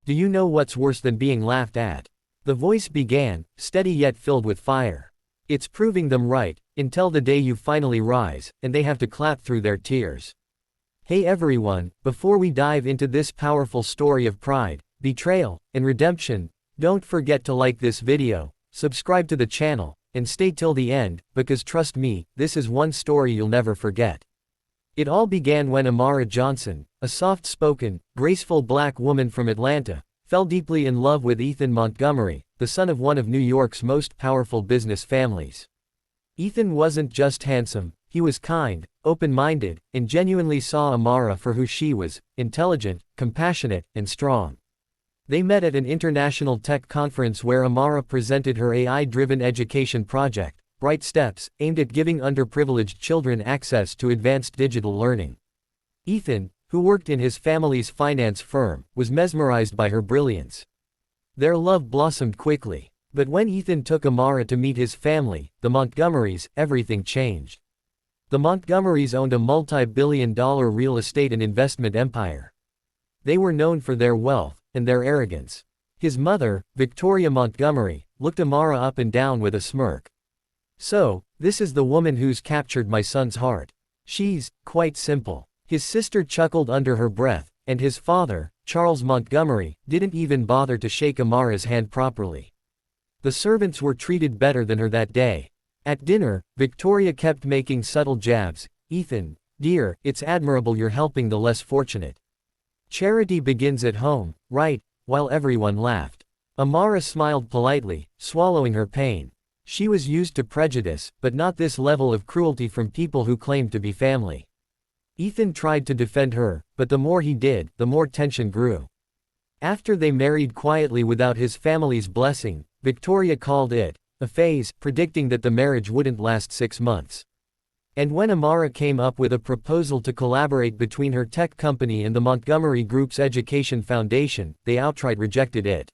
Do you know what's worse than being laughed at? The voice began, steady yet filled with fire. It's proving them right, until the day you finally rise, and they have to clap through their tears. Hey everyone, before we dive into this powerful story of pride, betrayal, and redemption, don't forget to like this video, subscribe to the channel, and stay till the end, because trust me, this is one story you'll never forget. It all began when Amara Johnson, a soft-spoken, graceful black woman from Atlanta, fell deeply in love with Ethan Montgomery, the son of one of New York's most powerful business families. Ethan wasn't just handsome, he was kind, open-minded, and genuinely saw Amara for who she was: intelligent, compassionate, and strong. They met at an international tech conference where Amara presented her AI-driven education project, Bright Steps, aimed at giving underprivileged children access to advanced digital learning. Ethan, who worked in his family's finance firm, was mesmerized by her brilliance. Their love blossomed quickly. But when Ethan took Amara to meet his family, the Montgomerys, everything changed. The Montgomerys owned a multi-billion-dollar real estate and investment empire. They were known for their wealth and their arrogance. His mother, Victoria Montgomery, looked Amara up and down with a smirk. "So, this is the woman who's captured my son's heart. She's quite simple." His sister chuckled under her breath, and his father, Charles Montgomery, didn't even bother to shake Amara's hand properly. The servants were treated better than her that day. At dinner, Victoria kept making subtle jabs. "Ethan, dear, it's admirable you're helping the less fortunate. Charity begins at home, right?" While everyone laughed. Amara smiled politely, swallowing her pain. She was used to prejudice, but not this level of cruelty from people who claimed to be family. Ethan tried to defend her, but the more he did, the more tension grew. After they married quietly without his family's blessing, Victoria called it a phase, predicting that the marriage wouldn't last 6 months. And when Amara came up with a proposal to collaborate between her tech company and the Montgomery Group's education foundation, they outright rejected it.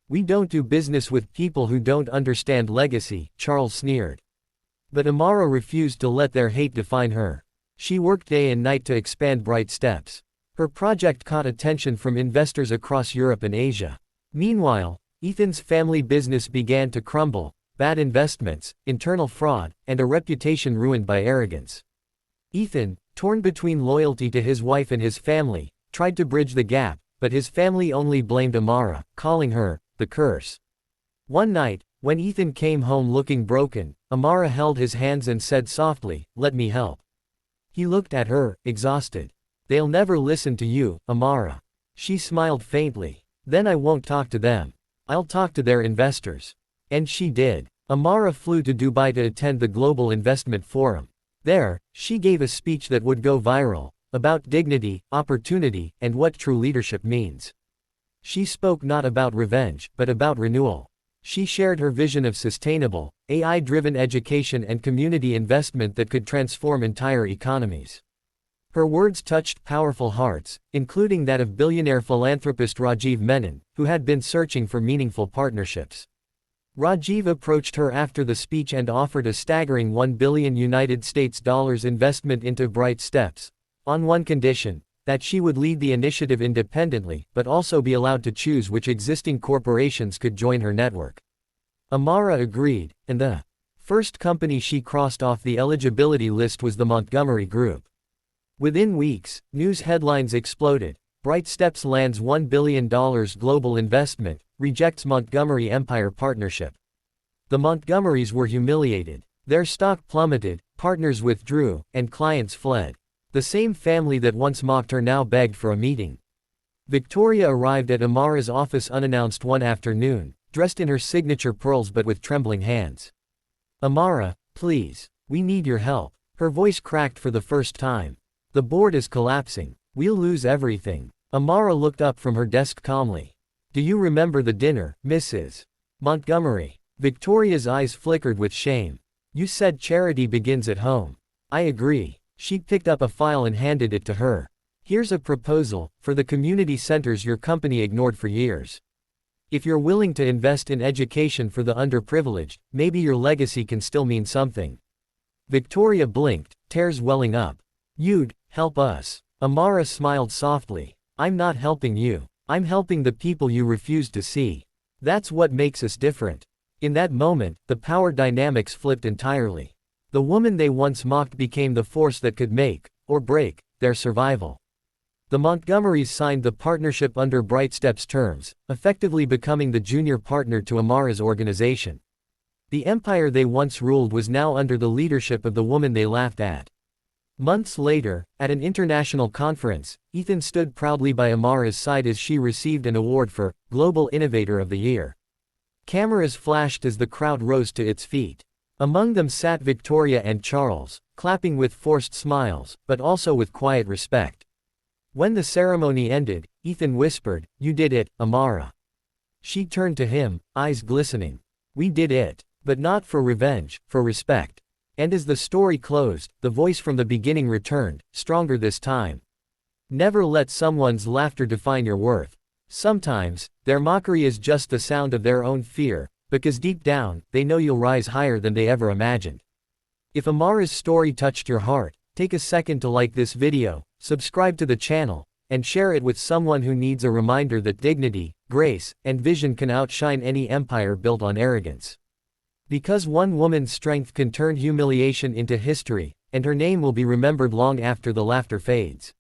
"We don't do business with people who don't understand legacy," Charles sneered. But Amara refused to let their hate define her. She worked day and night to expand Bright Steps. Her project caught attention from investors across Europe and Asia. Meanwhile, Ethan's family business began to crumble: bad investments, internal fraud, and a reputation ruined by arrogance. Ethan, torn between loyalty to his wife and his family, tried to bridge the gap, but his family only blamed Amara, calling her the curse. One night, when Ethan came home looking broken, Amara held his hands and said softly, "Let me help." He looked at her, exhausted. "They'll never listen to you, Amara." She smiled faintly. "Then I won't talk to them. I'll talk to their investors." And she did. Amara flew to Dubai to attend the Global Investment Forum. There, she gave a speech that would go viral, about dignity, opportunity, and what true leadership means. She spoke not about revenge, but about renewal. She shared her vision of sustainable, AI-driven education and community investment that could transform entire economies. Her words touched powerful hearts, including that of billionaire philanthropist Rajiv Menon, who had been searching for meaningful partnerships. Rajiv approached her after the speech and offered a staggering $1 billion investment into Bright Steps, on one condition: that she would lead the initiative independently, but also be allowed to choose which existing corporations could join her network. Amara agreed, and the first company she crossed off the eligibility list was the Montgomery Group. Within weeks, news headlines exploded: Bright Steps lands $1 billion global investment, rejects Montgomery Empire partnership. The Montgomerys were humiliated. Their stock plummeted, partners withdrew, and clients fled. The same family that once mocked her now begged for a meeting. Victoria arrived at Amara's office unannounced one afternoon, dressed in her signature pearls but with trembling hands. "Amara, please. We need your help." Her voice cracked for the first time. "The board is collapsing. We'll lose everything." Amara looked up from her desk calmly. "Do you remember the dinner, Mrs. Montgomery?" Victoria's eyes flickered with shame. "You said charity begins at home." "I agree." She picked up a file and handed it to her. "Here's a proposal, for the community centers your company ignored for years. If you're willing to invest in education for the underprivileged, maybe your legacy can still mean something." Victoria blinked, tears welling up. "You'd help us." Amara smiled softly. "I'm not helping you. I'm helping the people you refuse to see. That's what makes us different. In that moment, the power dynamics flipped entirely. The woman they once mocked became the force that could make, or break, their survival. The Montgomerys signed the partnership under Bright Step's terms, effectively becoming the junior partner to Amara's organization. The empire they once ruled was now under the leadership of the woman they laughed at. Months later, at an international conference, Ethan stood proudly by Amara's side as she received an award for Global Innovator of the Year. Cameras flashed as the crowd rose to its feet. Among them sat Victoria and Charles, clapping with forced smiles, but also with quiet respect. When the ceremony ended, Ethan whispered, "You did it, Amara." She turned to him, eyes glistening. "We did it. But not for revenge, for respect." And as the story closed, the voice from the beginning returned, stronger this time. Never let someone's laughter define your worth. Sometimes, their mockery is just the sound of their own fear, because deep down, they know you'll rise higher than they ever imagined. If Amara's story touched your heart, take a second to like this video, subscribe to the channel, and share it with someone who needs a reminder that dignity, grace, and vision can outshine any empire built on arrogance. Because one woman's strength can turn humiliation into history, and her name will be remembered long after the laughter fades.